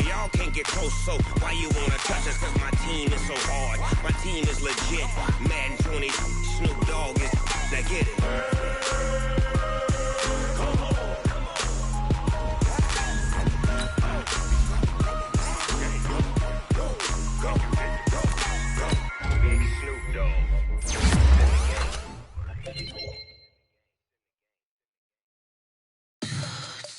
Y'all can't get close, so why you wanna touch us? Cause my team is so hard. My team is legit. Madden 20, Snoop Dogg is that get it.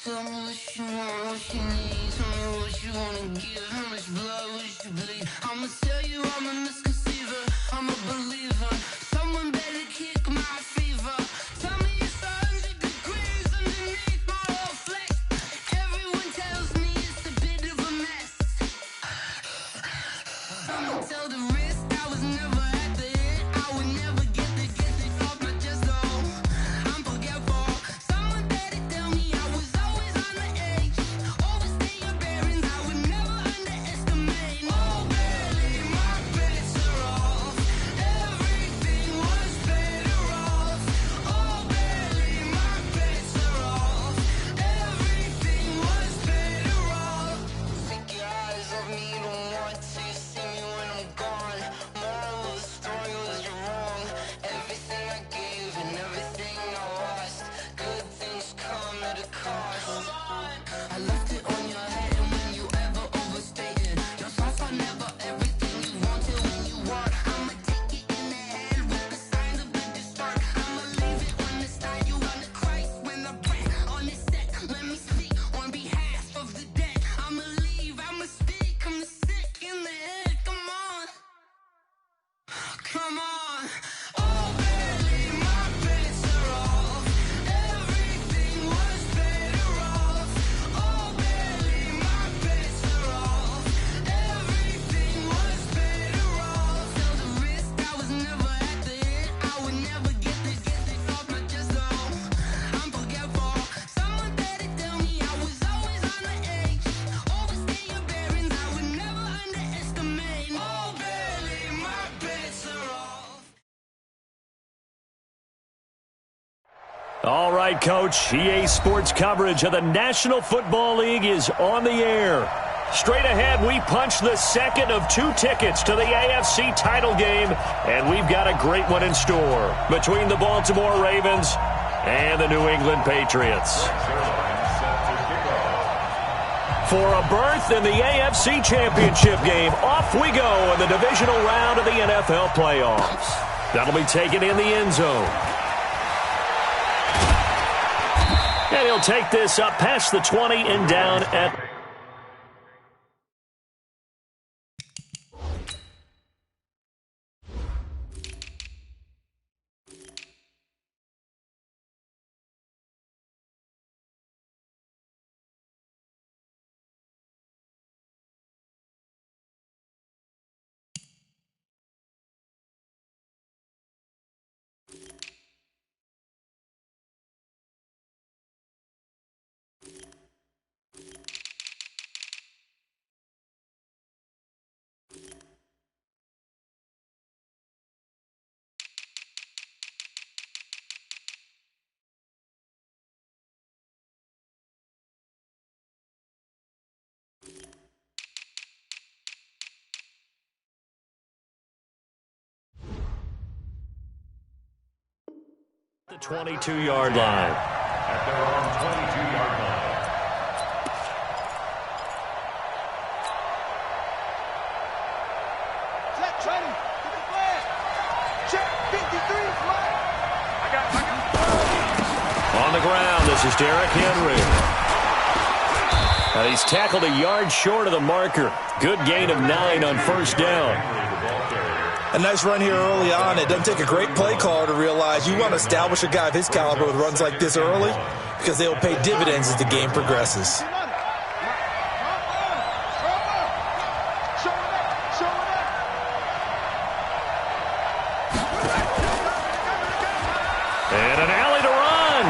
Tell me what you want, what you need. Tell me what you wanna give. How much blood would you bleed? I'ma tell you I'm a misconceiver. I'm a believer. Someone better kick my fever. Tell me it's 100 degrees underneath my whole flesh. Everyone tells me it's a bit of a mess. I'ma tell the risk I was never at the end. I would never get this off my chest though. I'm forgetful. Someone better tell me I was always on the edge. Overstay your bearings, I would never underestimate. Oh, barely my bets are off. Everything was better off. Oh, barely my bets are off. Everything was better off. Take your eyes off me, don't want to see me when I'm gone. Moral of the story was you're wrong. Everything I gave and everything I lost. Good things come at a cost. I left it on your head and when you ever overstated. Your thoughts are never everything you wanted when you want. I'ma take it in the head with the signs of the distort. I'ma leave it on the side. You on the Christ when I pray on this set. Let me speak on behalf of the dead. I'ma leave, I'ma speak. I'm sick in the head. Come on. Come on. Oh, barely my bets are off. Everything was better off. Oh, barely my bets are off. Everything was better off. Tell the risk I was never at the end. I would never get this off my chest though. I'm forgetful. Someone better tell me I was always on the edge. Overstay your bearings, I would never underestimate. Oh, barely my bets are off. All right, Coach. EA Sports coverage of the National Football League is on the air. Straight ahead, we punch the second of 2 tickets to the AFC title game, and we've got a great one in store between the Baltimore Ravens and the New England Patriots. For a berth in the AFC Championship game, off we go in the divisional round of the NFL playoffs. That'll be taken in the end zone. And he'll take this up past the 20 and down at... the 22-yard line. At their own 22-yard line. Check, ready. Give it flag. Check, 53, flag. I got On the ground, this is Derrick Henry. And he's tackled a yard short of the marker. Good gain of 9 on first down. A nice run here early on. It doesn't take a great play caller to realize you want to establish a guy of his caliber with runs like this early because they will pay dividends as the game progresses. And an alley to run.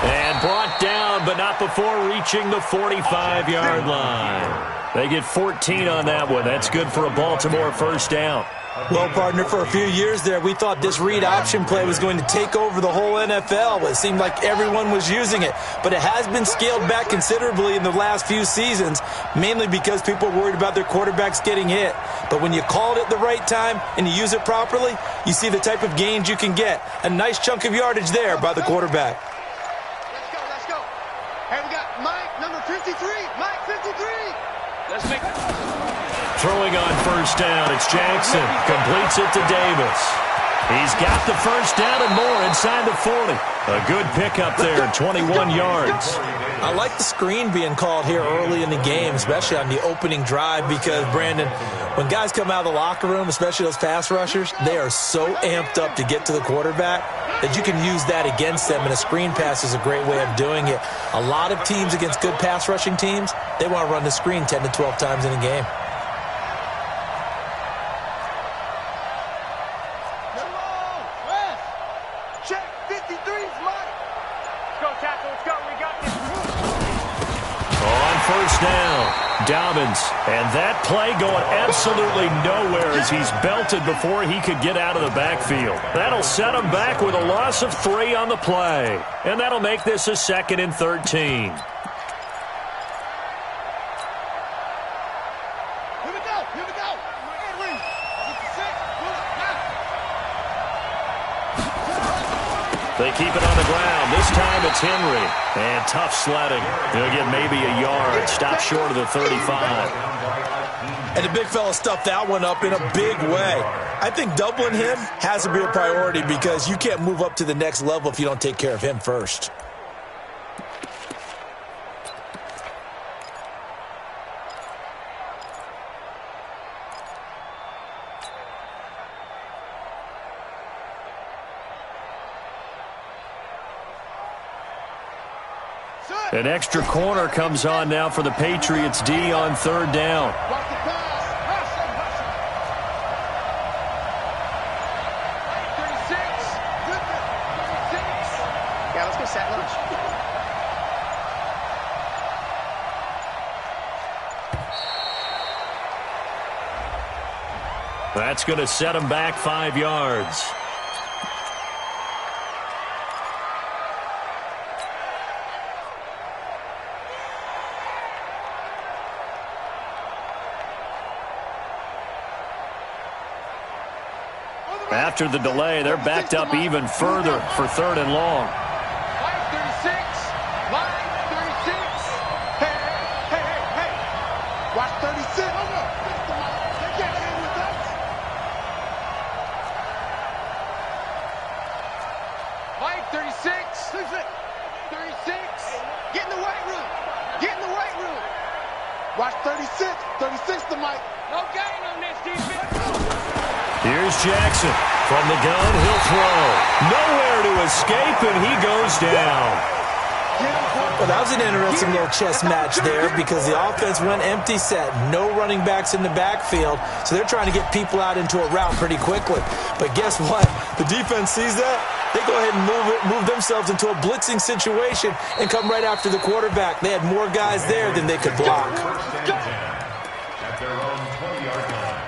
And brought down, but not before reaching the 45-yard line. They get 14 on that one. That's good for a Baltimore first down. Well, partner, for a few years there, we thought this read option play was going to take over the whole NFL. It seemed like everyone was using it. But it has been scaled back considerably in the last few seasons, mainly because people are worried about their quarterbacks getting hit. But when you call it at the right time and you use it properly, you see the type of gains you can get. A nice chunk of yardage there by the quarterback. Let's go. Hey, we got Mike, number 53. Mike, 53. Let's make it. Throwing on first down, it's Jackson. Completes it to Davis. He's got the first down and more inside the 40. A good pickup there, 21 yards. I like the screen being called here early in the game, especially on the opening drive, because, Brandon, when guys come out of the locker room, especially those pass rushers, they are so amped up to get to the quarterback that you can use that against them, and a screen pass is a great way of doing it. A lot of teams against good pass rushing teams, they want to run the screen 10 to 12 times in a game. First down, Dobbins, and that play going absolutely nowhere as he's belted before he could get out of the backfield. That'll set him back with a loss of 3 on the play, and that'll make this a 2nd and 13. They keep it on the ground. This time it's Henry. And tough sledding. He'll get maybe a yard. Stop short of the 35. And the big fella stuffed that one up in a big way. I think doubling him has to be a priority because you can't move up to the next level if you don't take care of him first. An extra corner comes on now for the Patriots D on 3rd down. Yeah, let's go sack lunch. That's going to set him back 5 yards. After the delay, they're backed up even further for 3rd and long. Line 36. Line 36. Hey. Watch 36. They can't hang with us. Line 36. 36. Get in the weight room. Get in the weight room. Watch 36. 36 to Mike. No gain on this defense. Here's Jackson. From the gun, he'll throw. Nowhere to escape, and he goes down. Well, that was an interesting little chess match there because the offense went empty set. No running backs in the backfield, so they're trying to get people out into a route pretty quickly. But guess what? The defense sees that. They go ahead and move themselves into a blitzing situation and come right after the quarterback. They had more guys there than they could block. At their own 20-yard line.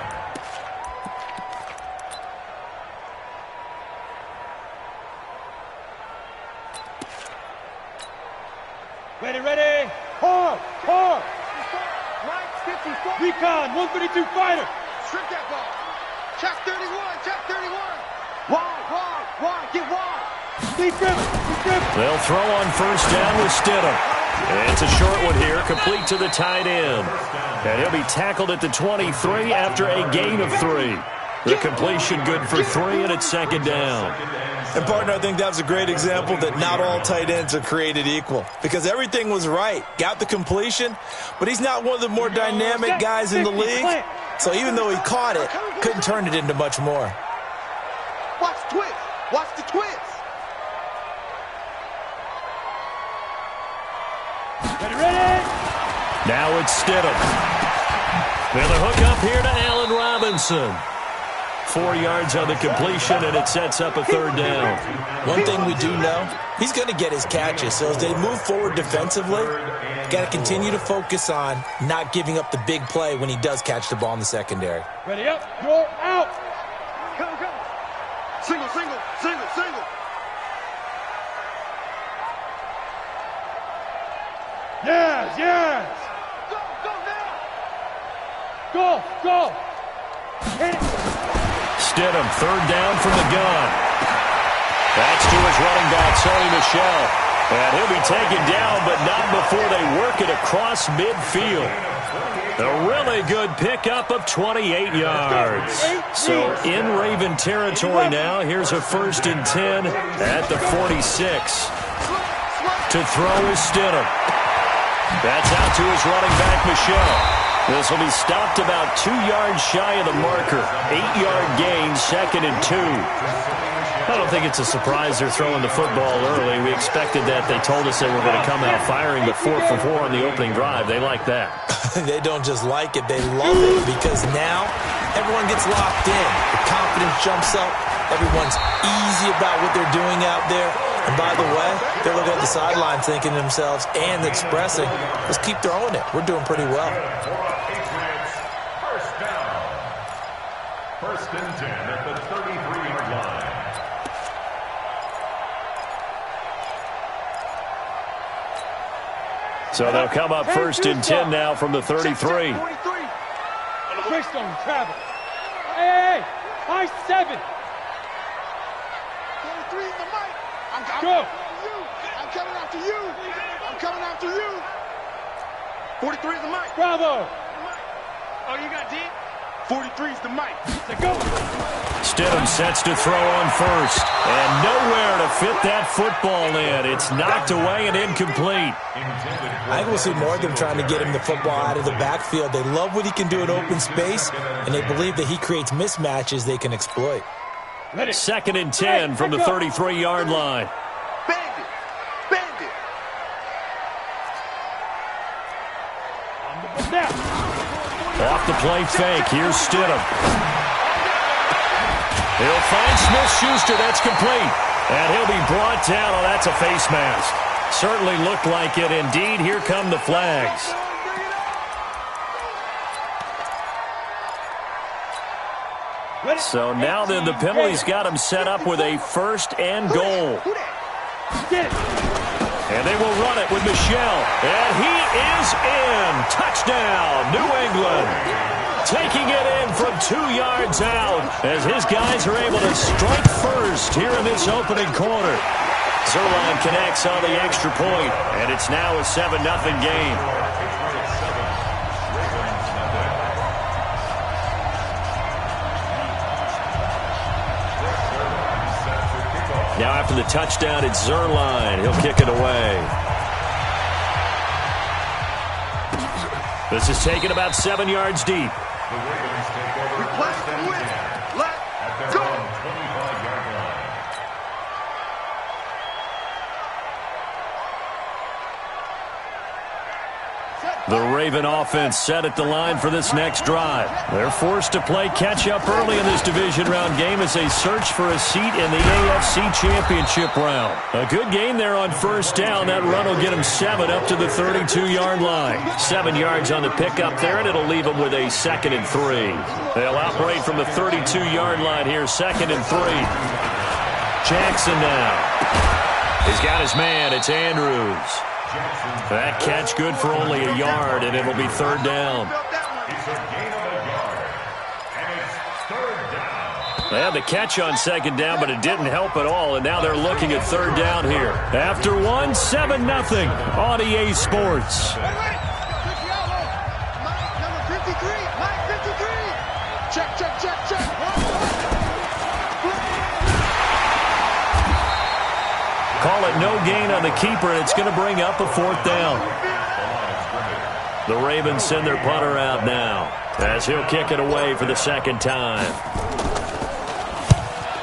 Ready. Hard. Right, 54. Recon, 132 fighter. Strip that ball. Check 31. Wide. Get wide. Deep dribble. They'll throw on first down with Stidham. It's a short one here, complete to the tight end. And he'll be tackled at the 23 after a gain of 3. The completion good for 3, and it's 2nd down. And, partner, I think that was a great example that not all tight ends are created equal because everything was right. Got the completion, but he's not one of the more dynamic guys in the league. So even though he caught it, couldn't turn it into much more. Watch the twist. Ready. Now it's Stidham. Now the hook up here to Allen Robinson. 4 yards on the completion, and it sets up a 3rd down. One thing we do know, he's going to get his catches. So as they move forward defensively, got to continue to focus on not giving up the big play when he does catch the ball in the secondary. Ready up. You're out. Single, single, single, single. Yes, yes. Go, go now. Go, go. Hit it. Stidham, third down from the gun. That's to his running back, Sony Michel. And he'll be taken down, but not before they work it across midfield. A really good pickup of 28 yards. So in Raven territory now. Here's a 1st and 10 at the 46. To throw is Stidham. That's out to his running back, Michel. This will be stopped about 2 yards shy of the marker. 8-yard gain, 2nd and 2. I don't think it's a surprise they're throwing the football early. We expected that. They told us they were going to come out firing, but 4 for 4 on the opening drive. They like that. They don't just like it, they love it, because now everyone gets locked in. The confidence jumps up. Everyone's easy about what they're doing out there. And by the way, they're looking at the sideline thinking to themselves and expressing, let's keep throwing it. We're doing pretty well. First down. 1st and 10 at the 33-yard line. So they'll come up 1st and 10 now from the 33. 43. Twist on travel. Hey, hey, high 7. 43 is the mic. Go. I'm coming after you. I'm coming after you. 43 is the mic. Bravo. Oh, you got deep? 43 is the mic. Go. Stidham sets to throw on 1st. And nowhere to fit that football in. It's knocked away and incomplete. I think we'll see more of them trying to get him the football out of the backfield. They love what he can do in open space, and they believe that he creates mismatches they can exploit. 2nd and 10 from the 33-yard line. Bend it. Bend it. Off the play fake. Here's Stidham. He'll find Smith-Schuster. That's complete. And he'll be brought down. Oh, that's a face mask. Certainly looked like it. Indeed, here come the flags. So now then the penalty's got him set up with a 1st and goal. And they will run it with Michel. And he is in. Touchdown, New England. Taking it in from 2 yards out as his guys are able to strike first here in this opening quarter. Zuerlein connects on the extra point, and it's now a 7-0 game. Now after the touchdown, it's Zuerlein. He'll kick it away. This is taken about 7 yards deep. Request and win. Let's go. The Raven offense set at the line for this next drive. They're forced to play catch-up early in this division round game as they search for a seat in the AFC Championship round. A good game there on 1st down. That run will get them 7 up to the 32-yard line. 7 yards on the pickup there, and it'll leave them with a 2nd and 3. They'll operate from the 32-yard line here, 2nd and 3. Jackson now. He's got his man. It's Andrews. That catch good for only a yard, and it'll be 3rd down. They had the catch on 2nd down, but it didn't help at all, and now they're looking at 3rd down here. After 7-0 on EA Sports. Number 53. Mike 53. Check, check, check, check. Call it no gain on the keeper, and it's going to bring up a 4th down. The Ravens send their punter out now as he'll kick it away for the 2nd time.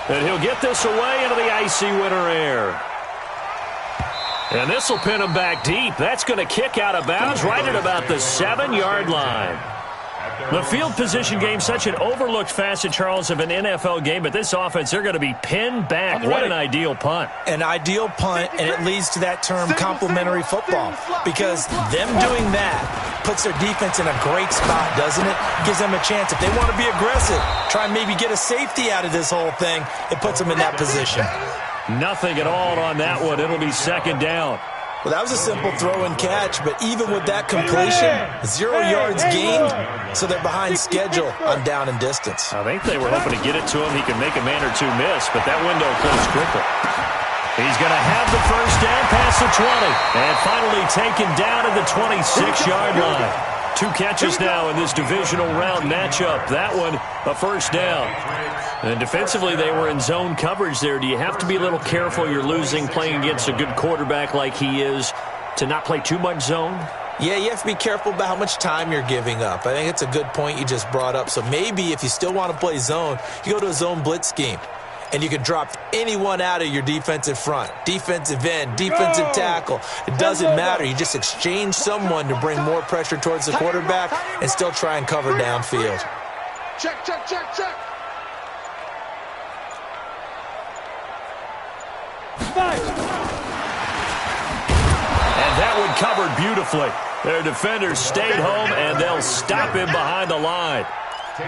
And he'll get this away into the icy winter air. And this will pin him back deep. That's going to kick out of bounds right at about the 7-yard line. The field position game, such an overlooked facet, Charles, of an NFL game, but this offense, they're going to be pinned back. What an ideal punt. An ideal punt, and it leads to that term complementary football, because them doing that puts their defense in a great spot, doesn't it? Gives them a chance. If they want to be aggressive, try and maybe get a safety out of this whole thing, it puts them in that position. Nothing at all on that one. It'll be second down. Well, that was a simple throw and catch, but even with that completion, 0 yards gained, so they're behind schedule on down and distance. I think they were hoping to get it to him. He can make a man or two miss, but that window closed quickly. He's going to have the first down past the 20, and finally taken down at the 26-yard line. 2 catches now in this divisional round matchup. That one, a first down. And defensively, they were in zone coverage there. Do you have to be a little careful? You're losing, playing against a good quarterback like he is, to not play too much zone? Yeah, you have to be careful about how much time you're giving up. I think it's a good point you just brought up. So maybe if you still want to play zone, you go to a zone blitz scheme. And you can drop anyone out of your defensive front. Defensive end, defensive tackle. It doesn't matter. You just exchange someone to bring more pressure towards the quarterback and still try and cover downfield. Check, check, check, check. And that one covered beautifully. Their defenders stayed home, and they'll stop him behind the line.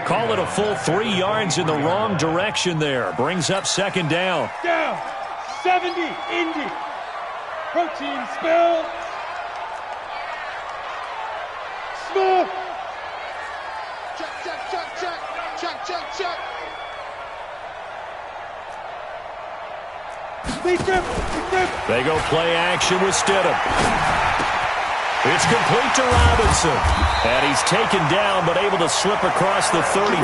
Call it a full 3 yards in the wrong direction there. Brings up second down. Down. 70, Indy. Protein spill. Smith. Check, check, check, check. Check, check, check. They go play action with Stidham. It's complete to Robinson. And he's taken down but able to slip across the 35.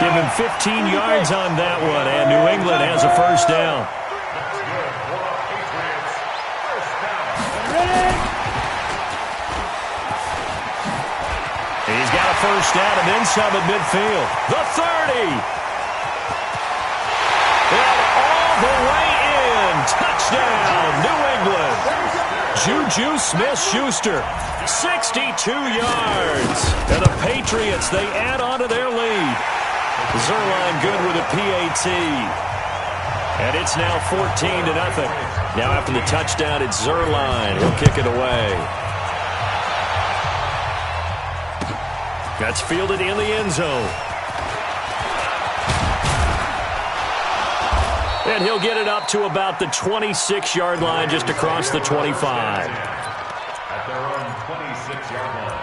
Give him 15 yards on that one, and New England has a first down. He's got a first down and then some at midfield. The 30. And all the way in. Touchdown, New England. Juju Smith-Schuster, 62 yards. And the Patriots, they add on to their lead. Zuerlein good with a PAT. And it's now 14-0. Now after the touchdown, it's Zuerlein. He'll kick it away. That's fielded in the end zone. And he'll get it up to about the 26-yard line, just across the 25. At their own 26-yard line.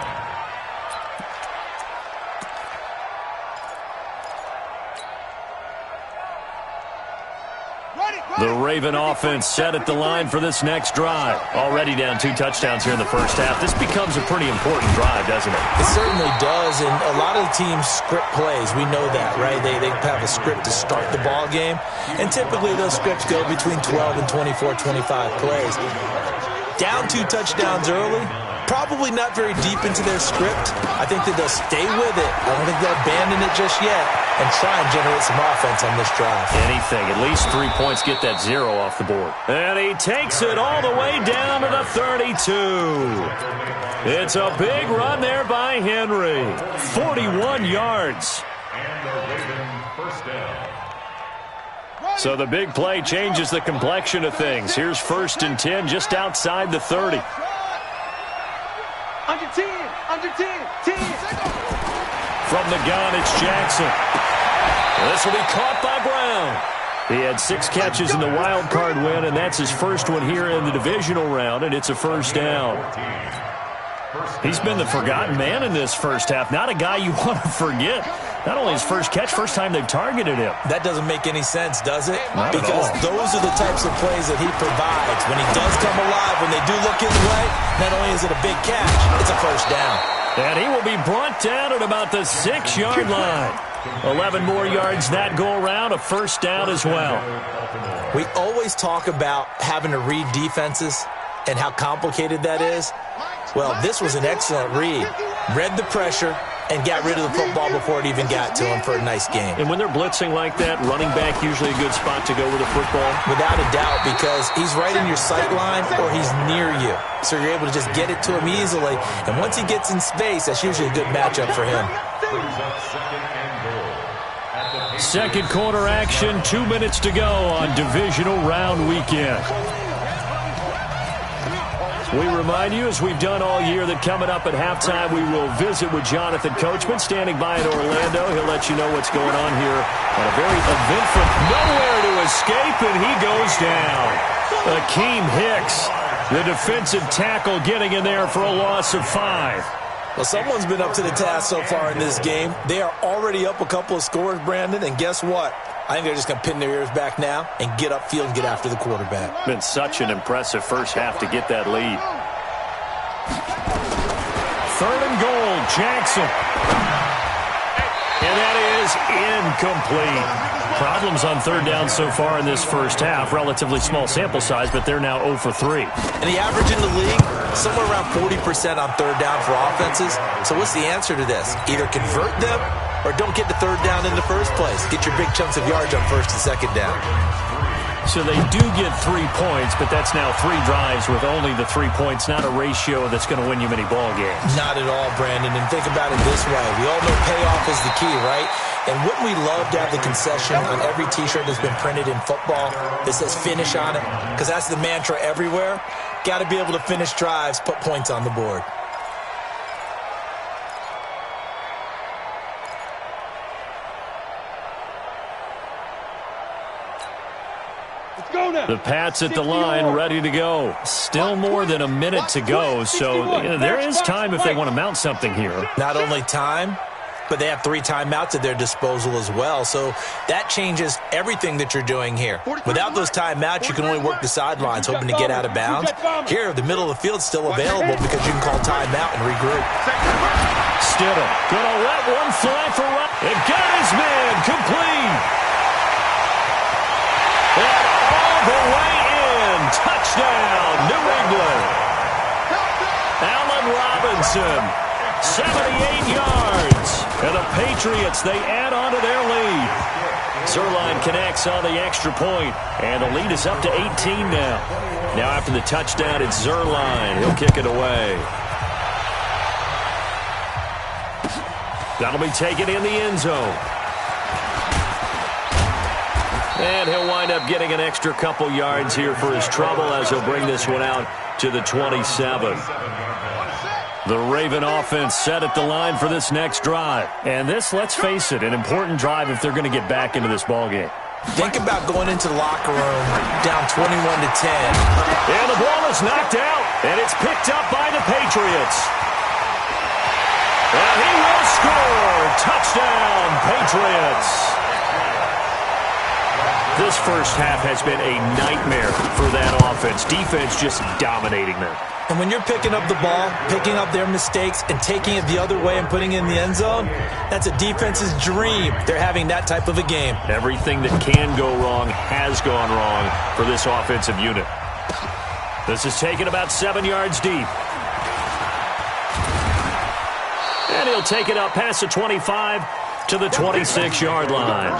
The Raven offense set at the line for this next drive. Already down 2 touchdowns here in the first half. This becomes a pretty important drive, doesn't it? It certainly does, and a lot of the teams script plays. We know that, right? They have a script to start the ball game, and typically those scripts go between 12 and 24, 25 plays. Down 2 touchdowns early, probably not very deep into their script. I think that they'll stay with it. I don't think they'll abandon it just yet and try and generate some offense on this drive. Anything. At least 3 points, get that 0 off the board. And he takes it all the way down to the 32. It's a big run there by Henry. 41 yards. And the Raven first down. So the big play changes the complexion of things. Here's 1st and 10 just outside the 30. Under 10, under 10, 10. From the gun, it's Jackson. This will be caught by Brown. He had 6 catches in the wild card win, and that's his first one here in the divisional round, and it's a first down. He's been the forgotten man in this first half. Not a guy you want to forget. Not only his first catch, first time they've targeted him. That doesn't make any sense, does it? Not at because all. those are the types of plays that he provides. When he does come alive, when they do look his way, not only is it a big catch, it's a first down. And he will be brought down at about the 6-yard line. 11 more yards that go around, a first down as well. We always talk about having to read defenses and how complicated that is. Well, this was an excellent read. Read the pressure and got rid of the football before it even got to him for a nice game. And when they're blitzing like that, running back usually a good spot to go with a football? Without a doubt, because he's right in your sight line or he's near you. So you're able to just get it to him easily. And once he gets in space, that's usually a good matchup for him. Brings up 2nd and goal. At the Second quarter action, 2 minutes to go on divisional round weekend. We remind you, as we've done all year, that coming up at halftime, we will visit with Jonathan Coachman, standing by in Orlando. He'll let you know what's going on here on a very eventful nowhere to escape, and he goes down. Akeem Hicks, the defensive tackle, getting in there for a loss of 5. Well, someone's been up to the task so far in this game. They are already up a couple of scores, Brandon, and guess what? I think they're just going to pin their ears back now and get upfield and get after the quarterback. Been such an impressive first half to get that lead. 3rd and goal, Jackson. And that is incomplete. Problems on 3rd down so far in this first half. Relatively small sample size, but they're now 0 for 3. And the average in the league, somewhere around 40% on 3rd down for offenses. So what's the answer to this? Either convert them or don't get the 3rd down in the first place. Get your big chunks of yards on 1st and 2nd down. So they do get 3 points, but that's now 3 drives with only the 3 points, not a ratio that's going to win you many ball games. Not at all, Brandon. And think about it this way. We all know payoff is the key, right? And wouldn't we love to have the concession on every T-shirt that's been printed in football that says finish on it? Because that's the mantra everywhere. Got to be able to finish drives, put points on the board. The Pats at the line, ready to go. Still more than a minute to go, so there is time if they want to mount something here. Not only time, but they have 3 timeouts at their disposal as well, so that changes everything that you're doing here. Without those timeouts, you can only work the sidelines, hoping to get out of bounds. Here, the middle of the field's still available because you can call timeout and regroup. Stidham gonna let one fly for right. It got his man complete. The way in. Touchdown, New England. Allen Robinson, 78 yards. And the Patriots, they add on to their lead. Zuerlein connects on the extra point, and the lead is up to 18 now. Now after the touchdown, it's Zuerlein. He'll kick it away. That'll be taken in the end zone. And he'll wind up getting an extra couple yards here for his trouble as he'll bring this one out to the 27. The Raven offense set at the line for this next drive. And this, let's face it, an important drive if they're going to get back into this ballgame. Think about going into the locker room down 21-10. And the ball is knocked out, and it's picked up by the Patriots. And he will score. Touchdown, Patriots. This first half has been a nightmare for that offense. Defense just dominating them. And when you're picking up the ball, picking up their mistakes, and taking it the other way and putting it in the end zone, that's a defense's dream. They're having that type of a game. Everything that can go wrong has gone wrong for this offensive unit. This is taken about 7 yards deep. And he'll take it up past the 25 to the 26-yard line.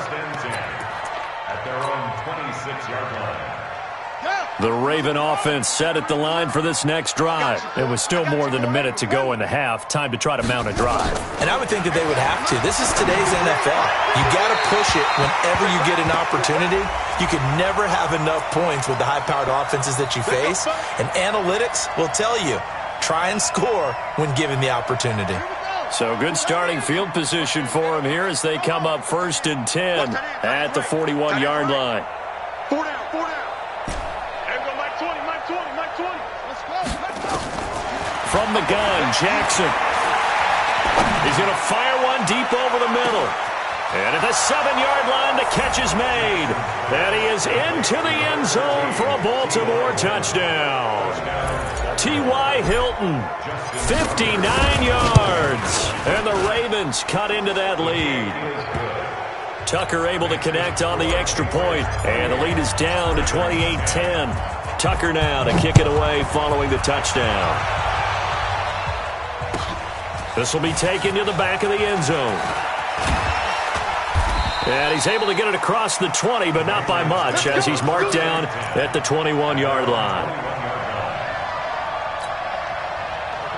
The Raven offense set at the line for this next drive. It was still more than a minute to go in the half. Time to try to mount a drive. And I would think that they would have to. This is today's NFL. You got to push it whenever you get an opportunity. You can never have enough points with the high-powered offenses that you face. And analytics will tell you, try and score when given the opportunity. So good starting field position for them here as they come up 1st and 10 at the 41-yard line. 4 down, 4 down. There we go, Mike 20, Mike 20, Mike 20. Let's go, let's go. From the gun, Jackson. He's going to fire one deep over the middle. And at the 7-yard line, the catch is made. And he is into the end zone for a Baltimore touchdown. T.Y. Hilton, 59 yards. And the Ravens cut into that lead. Tucker able to connect on the extra point, and the lead is down to 28-10. Tucker now to kick it away following the touchdown. This will be taken to the back of the end zone. And he's able to get it across the 20, but not by much, as he's marked down at the 21-yard line.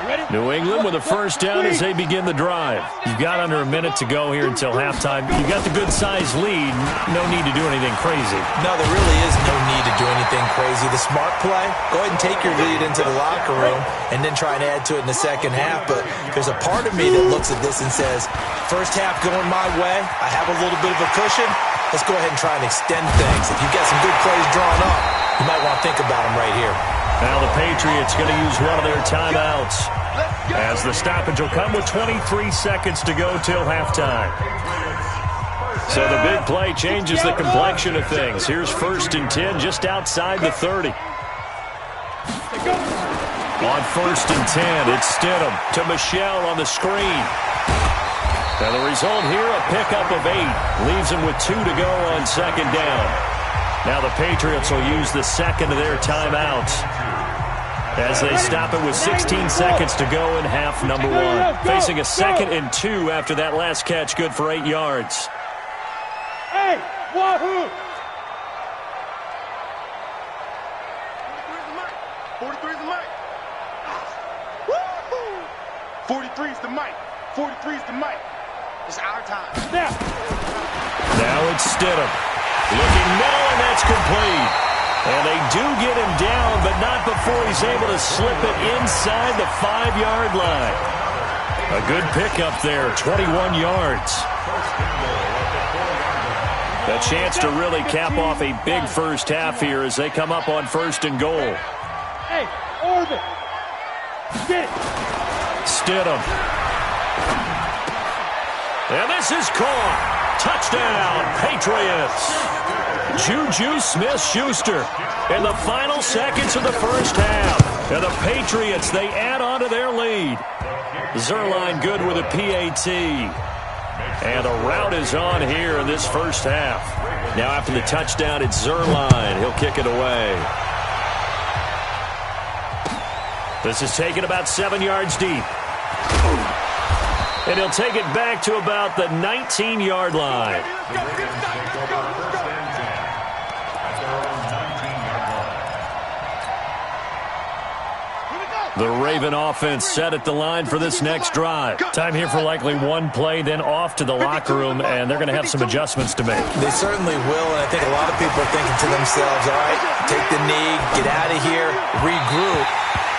Ready? New England with a first down as they begin the drive. You've got under a minute to go here until halftime. You've got the good-sized lead. No need to do anything crazy. No, there really is no need to do anything crazy. The smart play, go ahead and take your lead into the locker room and then try and add to it in the second half. But there's a part of me that looks at this and says, first half going my way, I have a little bit of a cushion. Let's go ahead and try and extend things. If you've got some good plays drawn up, you might want to think about them right here. Now the Patriots going to use one of their timeouts, as the stoppage will come with 23 seconds to go till halftime. So the big play changes the complexion of things. Here's 1st and 10 just outside the 30. On 1st and 10, it's Stidham to Michel on the screen. And the result here, a pickup of 8. Leaves him with 2 to go on 2nd down. Now the Patriots will use the second of their timeouts as they stop it with 16 seconds to go in half number 1. Facing a 2nd and 2 after that last catch, good for 8 yards. Hey, wahoo! 43 is the mic. 43 is the mic. 43 is the mic. It's our time. Now it's Stidham. Looking now, and that's complete. And they do get him down, but not before he's able to slip it inside the 5-yard line. A good pickup there, 21 yards. A chance to really cap off a big first half here as they come up on 1st and goal. Hey, orbit. Get it. Stidham. And this is caught. Touchdown, Patriots. Juju Smith-Schuster in the final seconds of the first half. And the Patriots, they add on to their lead. Zuerlein good with a PAT. And the route is on here in this first half. Now after the touchdown, it's Zuerlein. He'll kick it away. This is taken about 7 yards deep. And he'll take it back to about the 19-yard line. The Raven offense set at the line for this next drive. Time here for likely one play, then off to the locker room, and they're going to have some adjustments to make. They certainly will, and I think a lot of people are thinking to themselves, all right, take the knee, get out of here, regroup.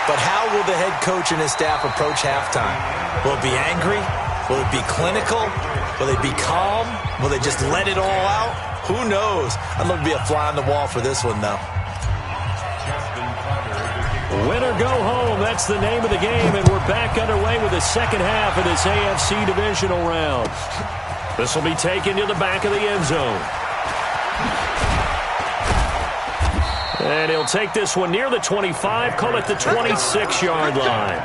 But how will the head coach and his staff approach halftime? Will it be angry? Will it be clinical? Will they be calm? Will they just let it all out? Who knows? I'd love to be a fly on the wall for this one, though. Win or go home, that's the name of the game, and we're back underway with the second half of this AFC divisional round. This will be taken to the back of the end zone. And he'll take this one near the 25, call it the 26-yard line.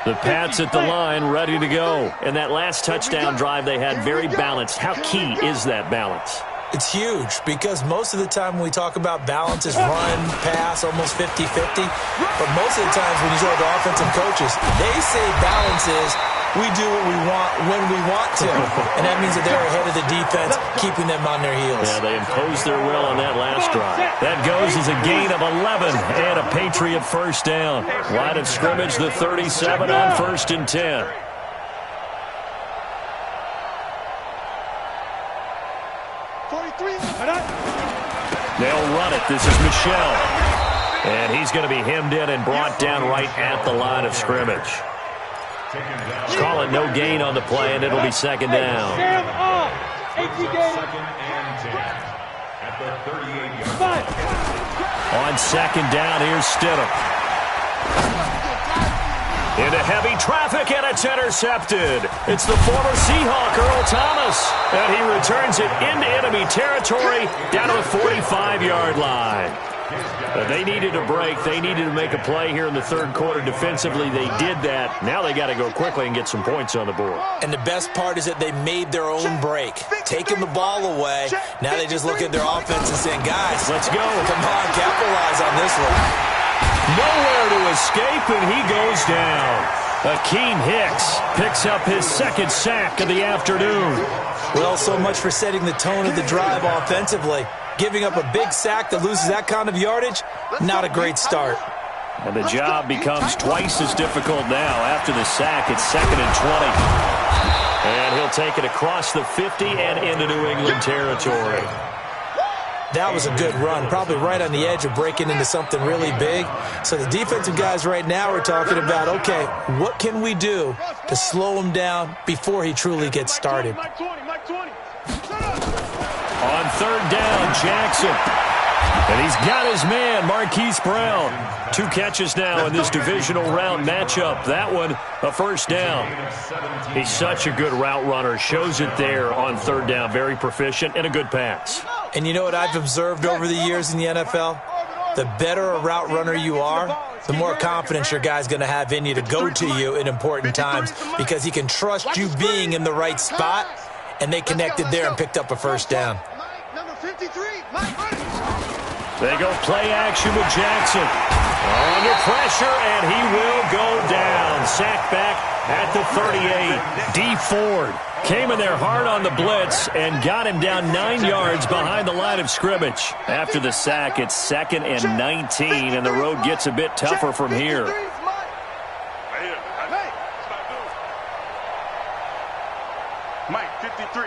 The Pats at the line, ready to go. And that last touchdown drive they had, very balanced. How key is that balance? It's huge because most of the time when we talk about balance is run, pass, almost 50-50. But most of the times when you talk to offensive coaches, they say balance is we do what we want when we want to. And that means that they're ahead of the defense, keeping them on their heels. Yeah, they imposed their will on that last drive. That goes as a gain of 11 and a Patriot first down. Line of scrimmage, the 37 on 1st and 10. They'll run it. This is Michel. And he's going to be hemmed in and brought down right at the line of scrimmage. Call it no gain on the play, and it'll be 2nd down. On 2nd down, here's Stidham. Into heavy traffic, and it's intercepted. It's the former Seahawk, Earl Thomas. And he returns it into enemy territory down to the 45-yard line. But they needed a break. They needed to make a play here in the third quarter defensively. They did that. Now they got to go quickly and get some points on the board. And the best part is that they made their own break. Taking the ball away. Now they just look at their offense and saying, guys, let's go. Come on, capitalize on this one. Nowhere to escape, and he goes down. Akeem Hicks picks up his 2nd sack of the afternoon. Well, so much for setting the tone of the drive offensively. Giving up a big sack that loses that kind of yardage, not a great start. And the job becomes twice as difficult now. After the sack, it's 2nd and 20. And he'll take it across the 50 and into New England territory. That was a good run, probably right on the edge of breaking into something really big. So the defensive guys right now are talking about, okay, what can we do to slow him down before he truly gets started? Mike 20. On 3rd down, Jackson. And he's got his man, Marquise Brown. 2 catches now in this divisional round matchup. That one, a 1st down. He's such a good route runner. Shows it there on 3rd down. Very proficient and a good pass. And you know what I've observed over the years in the NFL? The better a route runner you are, the more confidence your guy's going to have in you to go to you in important times because he can trust you being in the right spot, and they connected there and picked up a 1st down. Number 53, Mike Running. They go play action with Jackson. Under pressure, and he will go down. Sacked back at the 38. D. Ford came in there hard on the blitz and got him down 9 yards behind the line of scrimmage. After the sack, it's 2nd and 19, and the road gets a bit tougher from here. Mike, 53,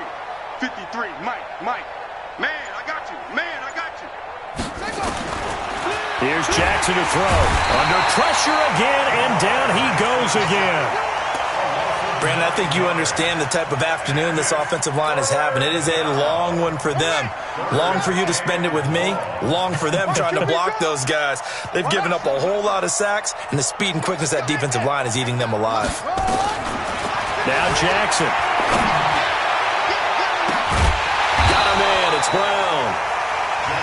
Mike. Man, I got you. Here's Jackson to throw. Under pressure again, and down he goes again. Brandon, I think you understand the type of afternoon this offensive line is having. It is a long one for them. Long for you to spend it with me. Long for them trying to block those guys. They've given up a whole lot of sacks, and the speed and quickness of that defensive line is eating them alive. Now Jackson. Got a man. It's Brown.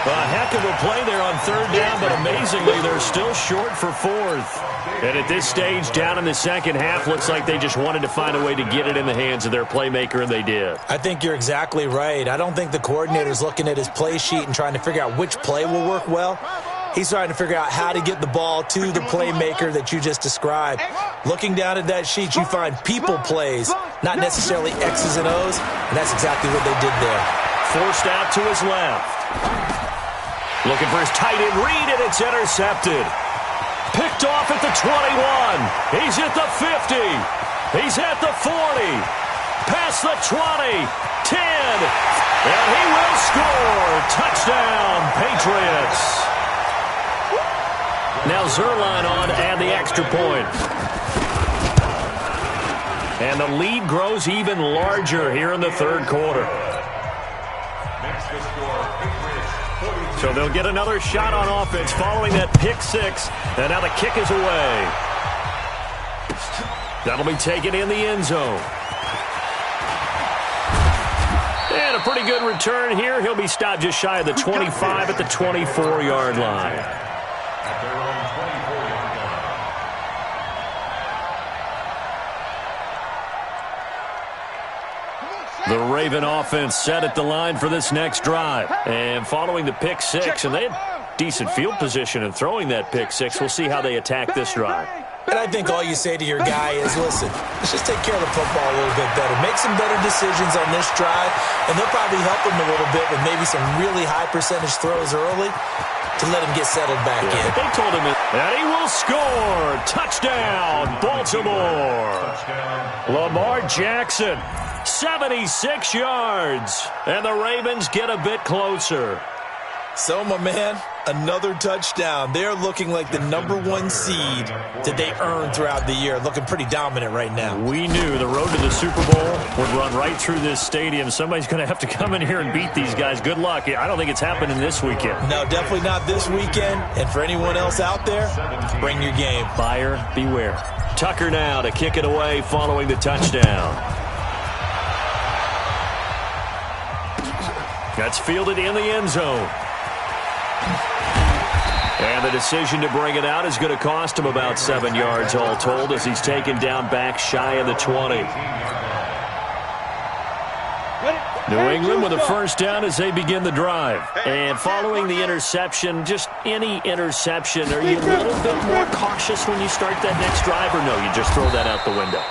A heck of a play there on 3rd down, but amazingly, they're still short for 4th. And at this stage, down in the 2nd half, looks like they just wanted to find a way to get it in the hands of their playmaker, and they did. I think you're exactly right. I don't think the coordinator's looking at his play sheet and trying to figure out which play will work well. He's trying to figure out how to get the ball to the playmaker that you just described. Looking down at that sheet, you find people plays, not necessarily X's and O's, and that's exactly what they did there. Forced out to his left. Looking for his tight end read, and it's intercepted. Picked off at the 21. He's at the 50. He's at the 40. Past the 20. 10. And he will score. Touchdown, Patriots. Now Zuerlein on to add the extra point. And the lead grows even larger here in the 3rd quarter. So they'll get another shot on offense following that pick 6. And now the kick is away. That'll be taken in the end zone. And a pretty good return here. He'll be stopped just shy of the 25 at the 24-yard line. The Raven offense set at the line for this next drive. And following the pick 6, and they had decent field position in throwing that pick 6. We'll see how they attack this drive. And I think all you say to your guy is, listen, let's just take care of the football a little bit better. Make some better decisions on this drive, and they'll probably help him a little bit with maybe some really high percentage throws early to let him get settled back in. They told him that he will score. Touchdown, Baltimore. Lamar Jackson, 76 yards. And the Ravens get a bit closer. So, my man, another touchdown. They're looking like the #1 seed that they earned throughout the year. Looking pretty dominant right now. We knew the road to the Super Bowl would run right through this stadium. Somebody's going to have to come in here and beat these guys. Good luck. I don't think it's happening this weekend. No, definitely not this weekend. And for anyone else out there, bring your game. Buyer beware. Tucker now to kick it away following the touchdown. That's fielded in the end zone. And the decision to bring it out is going to cost him about 7 yards all told as he's taken down back shy of the 20. New England with a first down as they begin the drive. And following the interception, just any interception, are you a little bit more cautious when you start that next drive, or no, you just throw that out the window?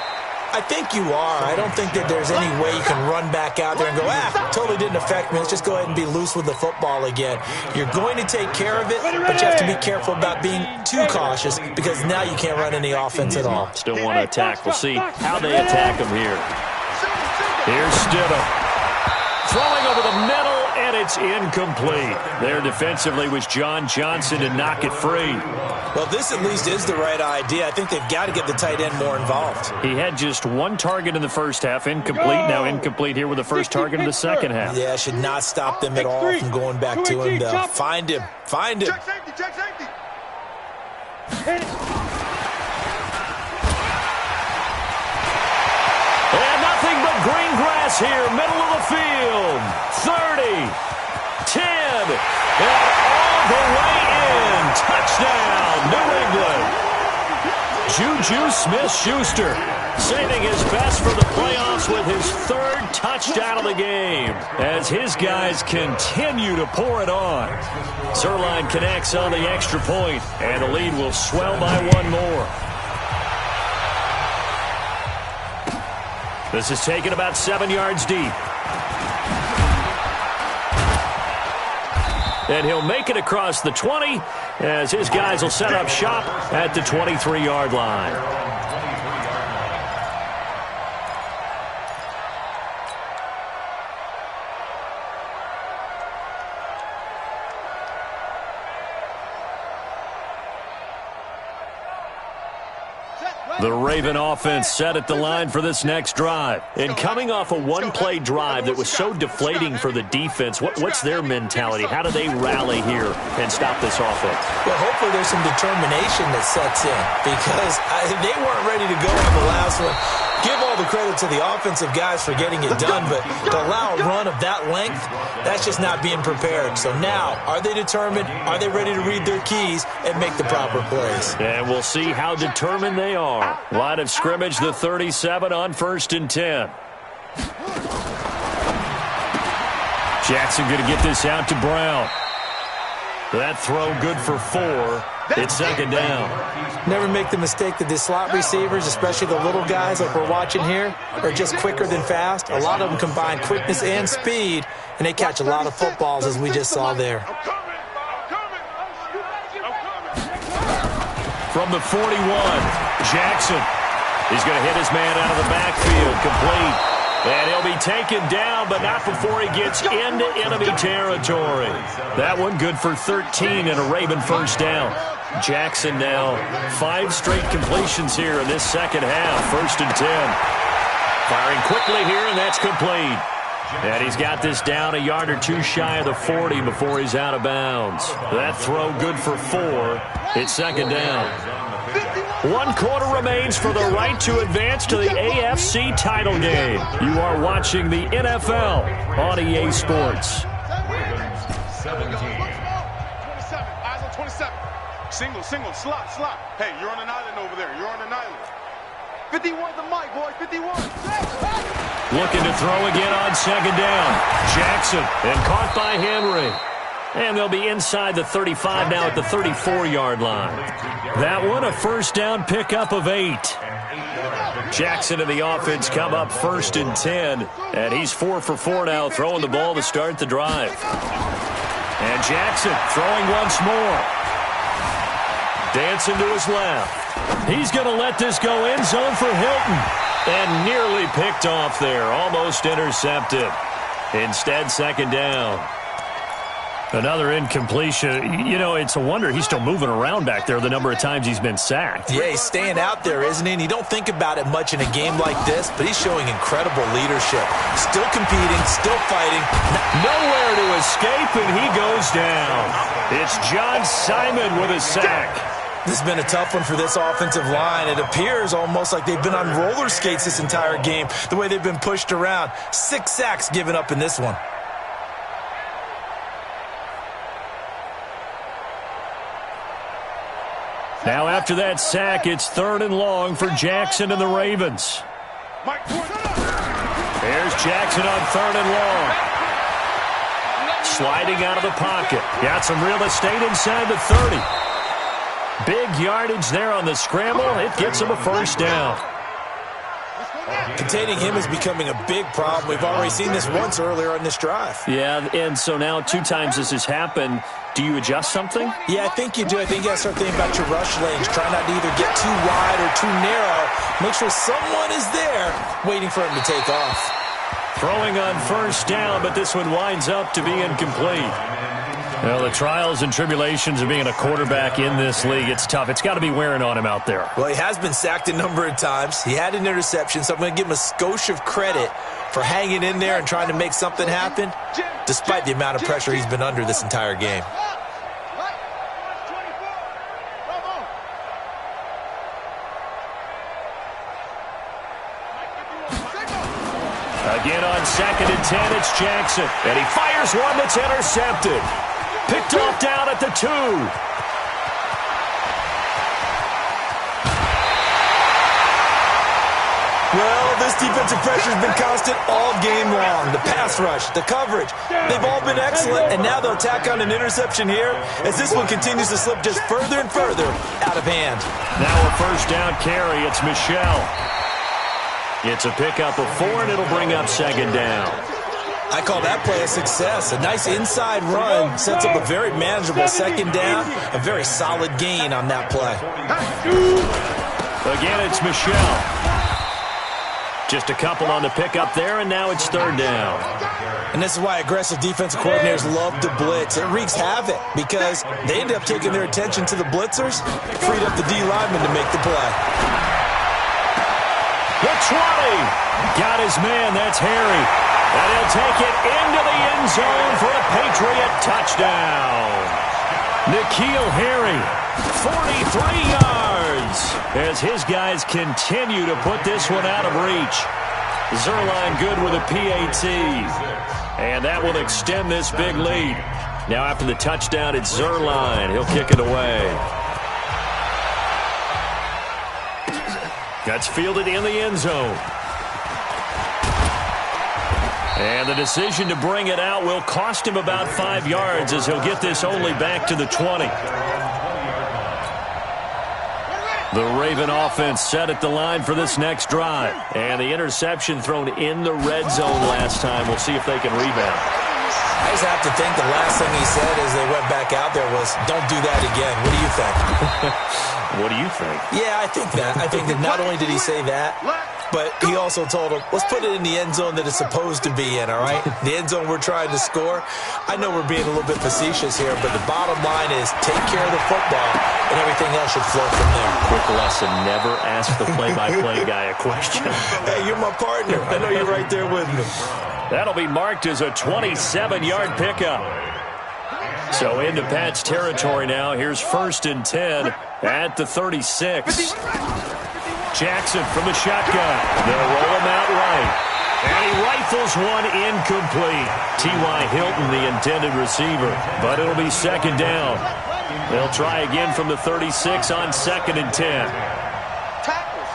I think you are. I don't think that there's any way you can run back out there and go, totally didn't affect me. Let's just go ahead and be loose with the football again. You're going to take care of it, but you have to be careful about being too cautious because now you can't run any offense at all. Still want to attack. We'll see how they attack him here. Here's Stidham. Throwing over the middle, and it's incomplete. There defensively was John Johnson to knock it free. Well, this at least is the right idea. I think they've got to get the tight end more involved. He had just one target in the first half, incomplete. Now incomplete here with the first target in the second half. Yeah, should not stop them at all from going back to him, though. Find him. Find him. Check safety, check safety. And nothing but green grass here, middle of the field. 30, 10, and all the way in. Touchdown, New England. Juju Smith-Schuster saving his best for the playoffs with his third touchdown of the game as his guys continue to pour it on. Zuerlein connects on the extra point, and the lead will swell by one more. This is taken about 7 yards deep. And he'll make it across the 20 as his guys will set up shop at the 23-yard line. The Raven offense set at the line for this next drive. And coming off a one-play drive that was so deflating for the defense, what's their mentality? How do they rally here and stop this offense? Well, hopefully there's some determination that sets in because they weren't ready to go on the last one. Give all the credit to the offensive guys for getting it done, but to allow a run of that length, that's just not being prepared. So now, are they determined? Are they ready to read their keys and make the proper plays? And we'll see how determined they are. Line of scrimmage, the 37 on 1st and 10. Jackson going to get this out to Brown. That throw good for 4. It's second down. Never make the mistake that the slot receivers, especially the little guys like we're watching here, are just quicker than fast. A lot of them combine quickness and speed, and they catch a lot of footballs as we just saw there. From the 41, Jackson. He's going to hit his man out of the backfield, complete. And he'll be taken down, but not before he gets into enemy territory. That one good for 13 and a Raven first down. Jackson now 5 straight completions here in this second half. 1st and 10. Firing quickly here, and that's complete. And he's got this down a yard or two shy of the 40 before he's out of bounds. That throw good for 4. It's second down. 1 quarter remains for the right to advance to the AFC title game. You are watching the NFL on EA Sports. 17. 27. Eyes on 27. Single, slot. Hey, you're on an island over there. You're on an island. 51 the mic, boy. 51. Looking to throw again on second down. Jackson, and caught by Henry. And they'll be inside the 35 now at the 34-yard line. That one, a first down pickup of 8. Jackson and the offense come up 1st and 10. And he's 4 for 4 now, throwing the ball to start the drive. And Jackson throwing once more. Dancing to his left. He's going to let this go end zone for Hilton. And nearly picked off there, almost intercepted. Instead, second down. Another incompletion. You know, it's a wonder he's still moving around back there the number of times he's been sacked. Yeah, he's staying out there, isn't he? And you don't think about it much in a game like this, but he's showing incredible leadership. Still competing, still fighting. Nowhere to escape, and he goes down. It's John Simon with a sack. This has been a tough one for this offensive line. It appears almost like they've been on roller skates this entire game, the way they've been pushed around. 6 sacks given up in this one. Now after that sack, it's 3rd and long for Jackson and the Ravens. There's Jackson on 3rd and long. Sliding out of the pocket. Got some real estate inside the 30. Big yardage there on the scramble. It gets him a first down. Containing him is becoming a big problem. We've already seen this once earlier on this drive. Yeah, and so now 2 times this has happened. Do you adjust something? Yeah, I think you do. I think you got to start thinking about your rush lanes. Try not to either get too wide or too narrow. Make sure someone is there waiting for him to take off. Throwing on first down, but this one winds up to be incomplete. Well, the trials and tribulations of being a quarterback in this league, it's tough. It's got to be wearing on him out there. Well, he has been sacked a number of times. He had an interception, so I'm going to give him a skosh of credit for hanging in there and trying to make something happen, despite the amount of pressure he's been under this entire game. Again on 2nd and 10, it's Jackson. And he fires one that's intercepted. Picked off down at the 2. Well, this defensive pressure has been constant all game long. The pass rush, the coverage, they've all been excellent, and now they'll tack on an interception here as this one continues to slip just further and further out of hand. Now a first down carry. It's Michel. It's a pickup of 4, and it'll bring up 2nd down. I call that play a success. A nice inside run sets up a very manageable 2nd down, a very solid gain on that play. Again, it's Michel. Just a couple on the pickup there, and now it's 3rd down. And this is why aggressive defensive coordinators love to blitz. It wreaks havoc because they end up taking their attention to the blitzers, freed up the D lineman to make the play. The 20. Got his man. That's Harry. And he'll take it into the end zone for a Patriot touchdown. N'Keal Harry, 43 yards, as his guys continue to put this one out of reach. Zuerlein good with a PAT. And that will extend this big lead. Now after the touchdown, it's Zuerlein. He'll kick it away. That's fielded in the end zone. And the decision to bring it out will cost him about 5 yards as he'll get this only back to the 20. The Raven offense set at the line for this next drive. And the interception thrown in the red zone last time. We'll see if they can rebound. I just have to think the last thing he said as they went back out there was, don't do that again. What do you think? What do you think? Yeah, I think that. I think that not only did he say that, but he also told him, let's put it in the end zone that it's supposed to be in, all right? The end zone we're trying to score. I know we're being a little bit facetious here, but the bottom line is take care of the football, and everything else should flow from there. Quick lesson, never ask the play-by-play guy a question. Hey, you're my partner. I know you're right there with me. That'll be marked as a 27-yard pickup. So into Pat's territory now. Here's 1st and 10 at the 36. Jackson from the shotgun. They'll roll him out right. And he rifles one incomplete. T.Y. Hilton, the intended receiver. But it'll be 2nd down. They'll try again from the 36 on 2nd and 10. Tackles.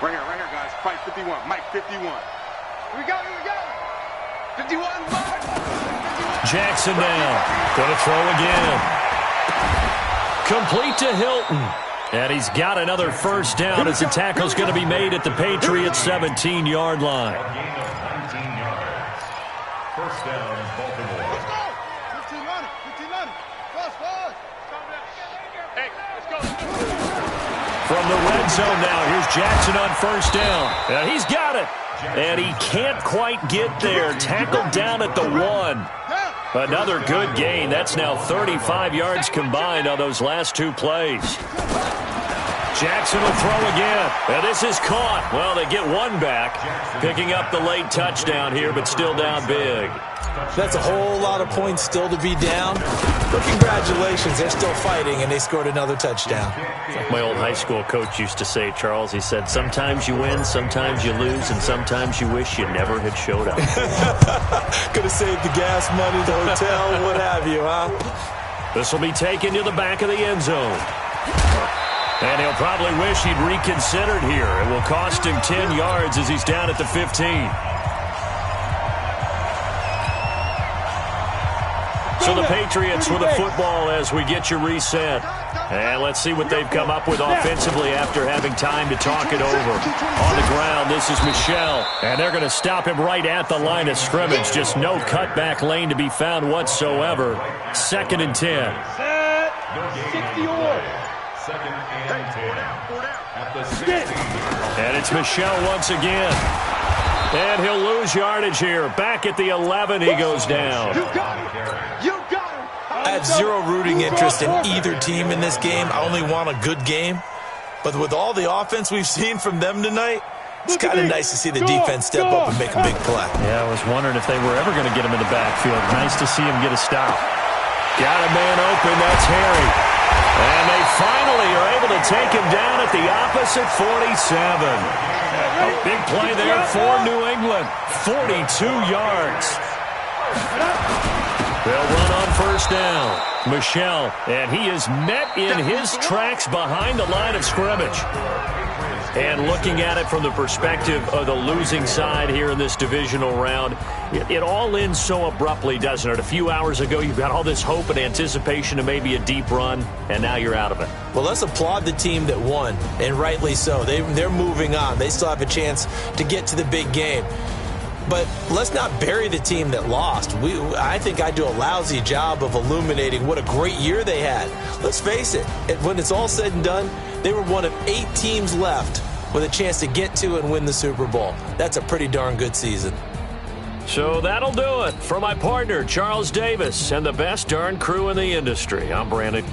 Right here, guys. Fight 51. Mike 51. Here we go. 51, Mike. Jackson now. Going to throw again. Complete to Hilton. And he's got another first down as the tackle's going to be made at the Patriots' 17-yard line. 19 yards. First down, Baltimore. Let's go. 15-9. Fast. Hey, let's go. From the red zone now, here's Jackson on first down. And he's got it. And he can't quite get there. Tackled down at the 1. Another good gain. That's now 35 yards combined on those last 2 plays. Jackson will throw again. And this is caught. Well, they get one back, picking up the late touchdown here, but still down big. That's a whole lot of points still to be down. But congratulations, they're still fighting, and they scored another touchdown. Like my old high school coach used to say, Charles, he said, sometimes you win, sometimes you lose, and sometimes you wish you never had showed up. Could have saved the gas money, the hotel, what have you, huh? This will be taken to the back of the end zone. And he'll probably wish he'd reconsidered here. It will cost him 10 yards as he's down at the 15. So the Patriots with the football as we get you reset. And let's see what they've come up with offensively after having time to talk it over. On the ground, this is Michel. And they're going to stop him right at the line of scrimmage. Just no cutback lane to be found whatsoever. 2nd and 10. Set. 60-yard. 2nd and 10. At the 60. And it's Michel once again. And he'll lose yardage here. Back at the 11, he goes down. You got him. You got him. I have zero rooting interest in either team in this game. I only want a good game. But with all the offense we've seen from them tonight, it's kind of nice to see the defense step up and make a big play. Yeah, I was wondering if they were ever going to get him in the backfield. Nice to see him get a stop. Got a man open. That's Harry. And they finally are able to take him down at the opposite 47. A big play there for New England. 42 yards. They'll run on 1st down. Michel, and he is met in his tracks behind the line of scrimmage. And looking at it from the perspective of the losing side here in this divisional round, it all ends so abruptly, doesn't it? A few hours ago, you've got all this hope and anticipation of maybe a deep run, and now you're out of it. Well, let's applaud the team that won, and rightly so. They're moving on. They still have a chance to get to the big game. But let's not bury the team that lost. I think I do a lousy job of illuminating what a great year they had. Let's face it, when it's all said and done, they were one of 8 teams left with a chance to get to and win the Super Bowl. That's a pretty darn good season. So that'll do it. For my partner, Charles Davis, and the best darn crew in the industry, I'm Brandon